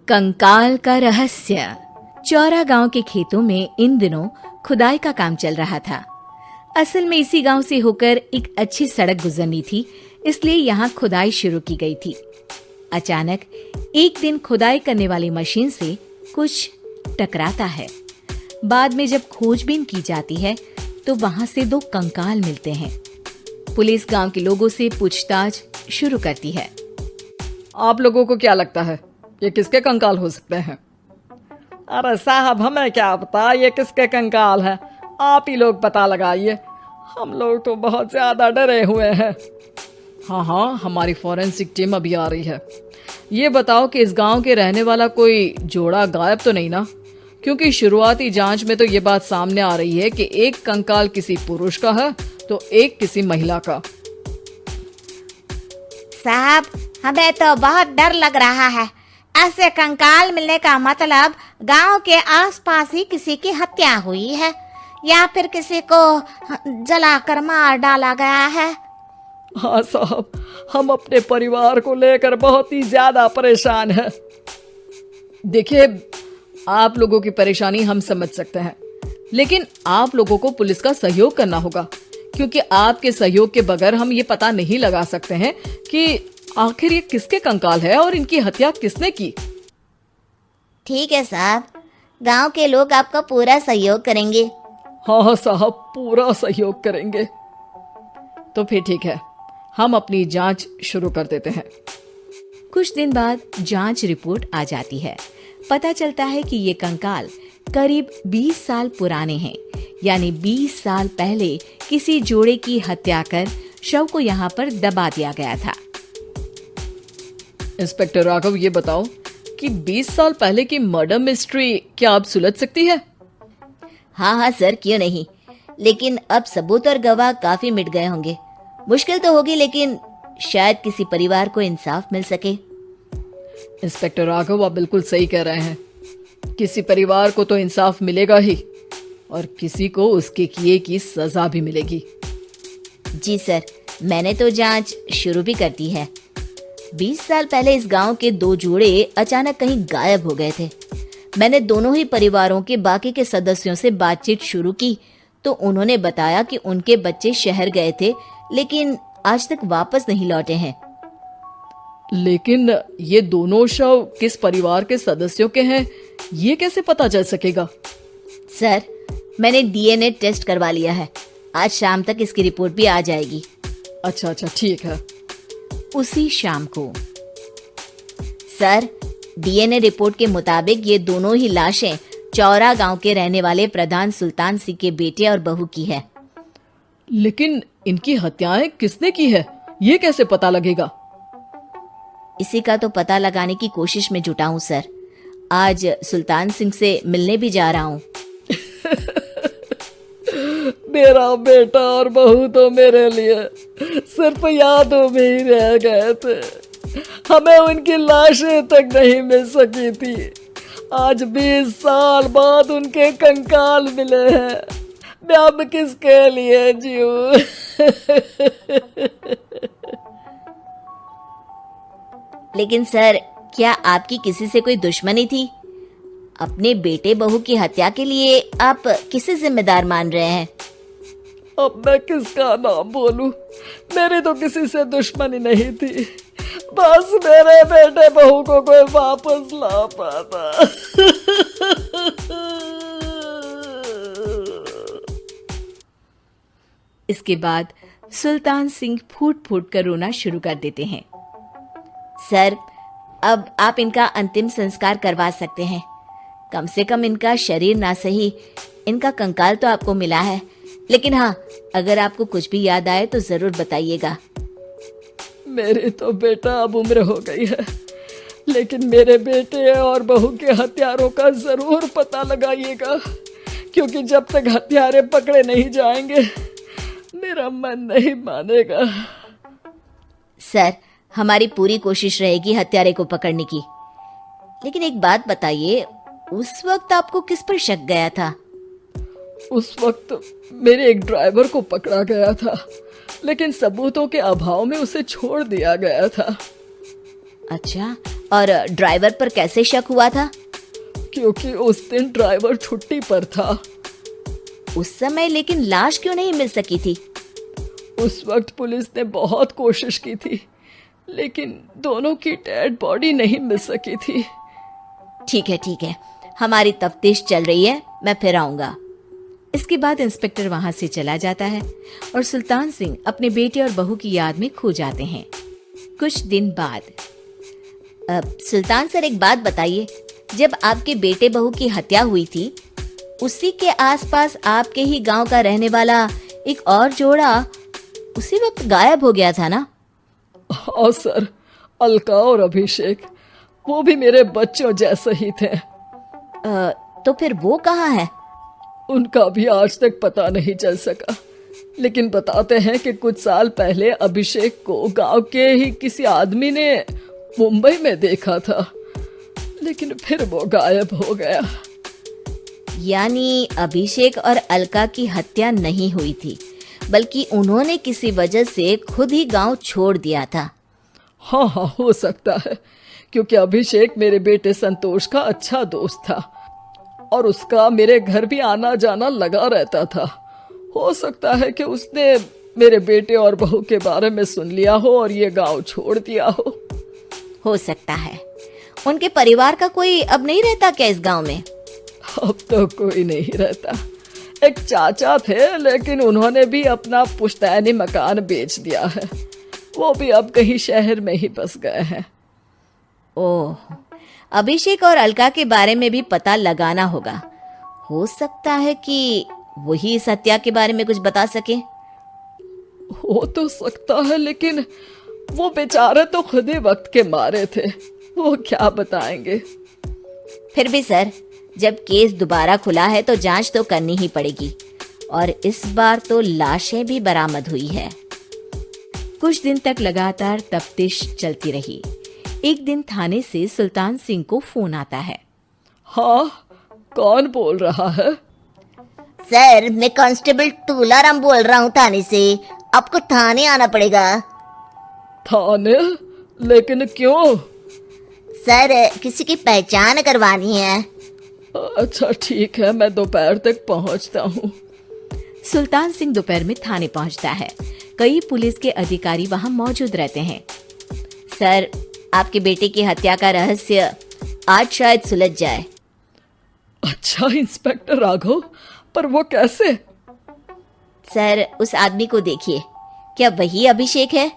कंकाल का रहस्य। चौरा गांव के खेतों में इन दिनों खुदाई का काम चल रहा था। असल में इसी गांव से होकर एक अच्छी सड़क गुजरनी थी, इसलिए यहाँ खुदाई शुरू की गई थी। अचानक एक दिन खुदाई करने वाली मशीन से कुछ टकराता है। बाद में जब खोजबीन की जाती है तो वहां से 2 कंकाल मिलते हैं। पुलिस गांव के लोगों से पूछताछ शुरू करती है। आप लोगों को क्या लगता है ये किसके कंकाल हो सकते हैं? अरे साहब, हमें क्या पता ये किसके कंकाल है, आप ही लोग पता लगाइए। हम लोग तो बहुत ज्यादा डरे हुए हैं। हाँ, हमारी फॉरेंसिक टीम अभी आ रही है। ये बताओ कि इस गांव के रहने वाला कोई जोड़ा गायब तो नहीं ना? क्योंकि शुरुआती जांच में तो ये बात सामने आ रही है कि एक कंकाल किसी पुरुष का है तो एक किसी महिला का। साहब, हमें तो बहुत डर लग रहा है। ऐसे कंकाल मिलने का मतलब गांव के आसपास ही किसी की हत्या हुई है या फिर किसी को जलाकर मार डाला गया है। हाँ साहब, हम अपने परिवार को लेकर बहुत ही ज्यादा परेशान हैं। देखिए, आप लोगों की परेशानी हम समझ सकते हैं, लेकिन आप लोगों को पुलिस का सहयोग करना होगा, क्योंकि आपके सहयोग के बगैर हम ये पता नहीं लगा सकते हैं कि आखिर ये किसके कंकाल है और इनकी हत्या किसने की। ठीक है साहब, गांव के लोग आपका पूरा सहयोग करेंगे। हाँ साहब, पूरा सहयोग करेंगे। तो फिर ठीक है, हम अपनी जांच शुरू कर देते हैं। कुछ दिन बाद जांच रिपोर्ट आ जाती है। पता चलता है कि ये कंकाल करीब 20 साल पुराने हैं, यानी 20 साल पहले किसी जोड़े की हत्या कर शव को यहाँ पर दबा दिया गया था। इंस्पेक्टर राघव, ये बताओ कि 20 साल पहले की मर्डर मिस्ट्री क्या आप सुलझ सकती है? हाँ सर, क्यों नहीं, लेकिन अब सबूत और गवाह काफी मिट गए होंगे। मुश्किल तो होगी, लेकिन शायद किसी परिवार को इंसाफ मिल सके। इंस्पेक्टर राघव, आप बिल्कुल सही कह रहे हैं। किसी परिवार को तो इंसाफ मिलेगा ही और किसी को उसके किए की सजा भी मिलेगी। जी सर, मैंने तो जांच शुरू भी कर दी है। 20 साल पहले इस गांव के 2 जोड़े अचानक कहीं गायब हो गए थे। मैंने दोनों ही परिवारों के बाकी के सदस्यों से बातचीत शुरू की तो उन्होंने बताया कि उनके बच्चे शहर गए थे, लेकिन आज तक वापस नहीं लौटे हैं। लेकिन ये दोनों शव किस परिवार के सदस्यों के हैं, ये कैसे पता चल सकेगा? सर, मैंने डीएनए टेस्ट करवा लिया है। आज शाम तक इसकी रिपोर्ट भी आ जाएगी। अच्छा, ठीक है। उसी शाम को सर, डीएनए रिपोर्ट के मुताबिक ये दोनों ही लाशें चौरा गांव के रहने वाले प्रधान सुल्तान सिंह के बेटे और बहू की है। लेकिन इनकी हत्याएं किसने की है, ये कैसे पता लगेगा? इसी का तो पता लगाने की कोशिश में जुटा हूँ सर। आज सुल्तान सिंह से मिलने भी जा रहा हूँ। मेरा बेटा और बहू तो मेरे लिए सिर्फ यादों में ही रह गए थे। हमें उनकी लाशें तक नहीं मिल सकी थी। आज 20 साल बाद उनके कंकाल मिले हैं। मैं अब किसके लिए जीऊं? लेकिन सर, क्या आपकी किसी से कोई दुश्मनी थी? अपने बेटे बहू की हत्या के लिए आप किसे जिम्मेदार मान रहे हैं? अब मैं किसका नाम बोलूं? मेरी तो किसी से दुश्मनी नहीं थी, बस मेरे बेटे बहू को कोई वापस ला पाता। इसके बाद सुल्तान सिंह फूट फूट कर रोना शुरू कर देते हैं। सर, अब आप इनका अंतिम संस्कार करवा सकते हैं। कम से कम इनका शरीर ना सही, इनका कंकाल तो आपको मिला है। लेकिन हाँ, अगर आपको कुछ भी याद आए तो जरूर बताइएगा। मेरी तो बेटा अब उम्र हो गई है, लेकिन मेरे बेटे और बहू के हत्यारों का जरूर पता लगाइएगा, क्योंकि जब तक हत्यारे पकड़े नहीं जाएंगे मेरा मन नहीं मानेगा। सर, हमारी पूरी कोशिश रहेगी हत्यारे को पकड़ने की। लेकिन एक बात बताइए, उस वक्त आपको किस पर शक गया था? उस वक्त मेरे एक ड्राइवर को पकड़ा गया था, लेकिन सबूतों के अभाव में उसे छोड़ दिया गया था। अच्छा, और ड्राइवर पर कैसे शक हुआ था? क्योंकि उस दिन ड्राइवर छुट्टी पर था। उस समय लेकिन लाश क्यों नहीं मिल सकी थी? उस वक्त पुलिस ने बहुत कोशिश की थी, लेकिन दोनों की डेड बॉडी नहीं मिल सकी थी। ठीक है, हमारी तफ्तीश चल रही है, मैं फिर आऊंगा। इसके बाद इंस्पेक्टर वहां से चला जाता है और सुल्तान सिंह अपने बेटे और बहू की याद में खो जाते हैं। कुछ दिन बाद सुल्तान सर, एक बात बताइए, जब आपके बेटे बहू की हत्या हुई थी, उसी के आसपास आपके ही गांव का रहने वाला एक और जोड़ा उसी वक्त गायब हो गया था ना? हाँ सर, अलका और अभिषेक, वो भी मेरे बच्चों जैसे ही थे। तो फिर वो कहाँ है? उनका भी आज तक पता नहीं चल सका, लेकिन बताते हैं कि कुछ साल पहले अभिषेक को गांव के ही किसी आदमी ने मुंबई में देखा था, लेकिन फिर वो गायब हो गया। यानी अभिषेक और अलका की हत्या नहीं हुई थी, बल्कि उन्होंने किसी वजह से खुद ही गांव छोड़ दिया था। हाँ, हो सकता है, क्योंकि अभिषेक मेरे बेटे संतोष का अच्छा दोस्त था और उसका मेरे घर भी आना जाना लगा रहता था। हो सकता है कि उसने मेरे बेटे और बहू के बारे में सुन लिया हो और ये गांव छोड़ दिया हो सकता है। उनके परिवार का कोई अब नहीं रहता क्या इस गांव में? अब तो कोई नहीं रहता। एक चाचा थे, लेकिन उन्होंने भी अपना पुश्तैनी मकान बेच दिया है। वो भी अब कहीं शहर में ही बस गए हैं। ओह, अभिषेक और अलका के बारे में भी पता लगाना होगा। हो सकता है कि वही इस हत्या के बारे में कुछ बता सके। हो तो सकता है, लेकिन वो बेचारे तो खुद ही वक्त के मारे थे, वो क्या बताएंगे। फिर भी सर, जब केस दोबारा खुला है तो जांच तो करनी ही पड़ेगी, और इस बार तो लाशें भी बरामद हुई है। कुछ दिन तक लगातार तफ्तीश चलती रही। एक दिन थाने से सुल्तान सिंह को फोन आता है। हाँ, कौन बोल रहा है? सर, मैं कांस्टेबल तुलाराम बोल रहा हूँ थाने से। आपको थाने आना पड़ेगा। थाने? लेकिन क्यों? सर, किसी की पहचान करवानी है। अच्छा ठीक है, मैं दोपहर तक पहुंचता हूँ। सुल्तान सिंह दोपहर में थाने पहुंचता है। कई पुलिस के अधिकारी वहां मौजूद रहते हैं। सर, आपके बेटे की हत्या का रहस्य आज शायद सुलझ जाए। अच्छा इंस्पेक्टर राघव, पर वो कैसे? सर, उस आदमी को देखिए, क्या वही अभिषेक है?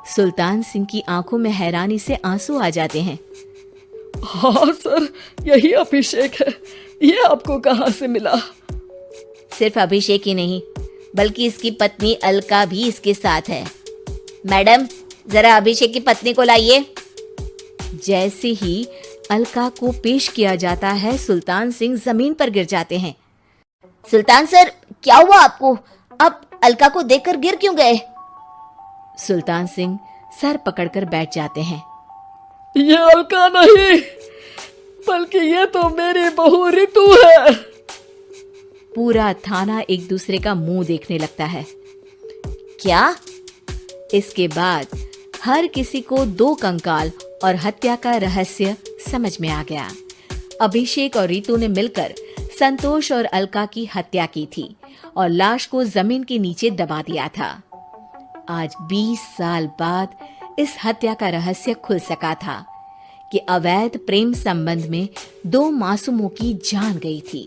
सुल्तान सिंह की आंखों में हैरानी से आंसू आ जाते हैं। हाँ सर, यही अभिषेक है। ये आपको कहाँ से मिला? सिर्फ अभिषेक ही नहीं, बल्कि इसकी पत्नी अलका भी इसके साथ है। मैडम, जरा अभिषेक की पत्नी को लाइए। जैसे ही अलका को पेश किया जाता है, सुल्तान सिंह जमीन पर गिर जाते हैं। सुल्तान सर, क्या हुआ आपको? आप अलका को देखकर गिर क्यों गए? सुल्तान सिंह सर पकड़कर बैठ जाते हैं। ये अलका नहीं, बल्कि ये तो मेरी बहू रितु है। पूरा थाना एक दूसरे का मुंह देखने लगता है। क्या? इसके बाद हर किसी को दो कंकाल और हत्या का रहस्य समझ में आ गया। अभिषेक और रितु ने मिलकर संतोष और अलका की हत्या की थी और लाश को जमीन के नीचे दबा दिया था। आज 20 साल बाद इस हत्या का रहस्य खुल सका था कि अवैध प्रेम संबंध में दो मासूमों की जान गई थी।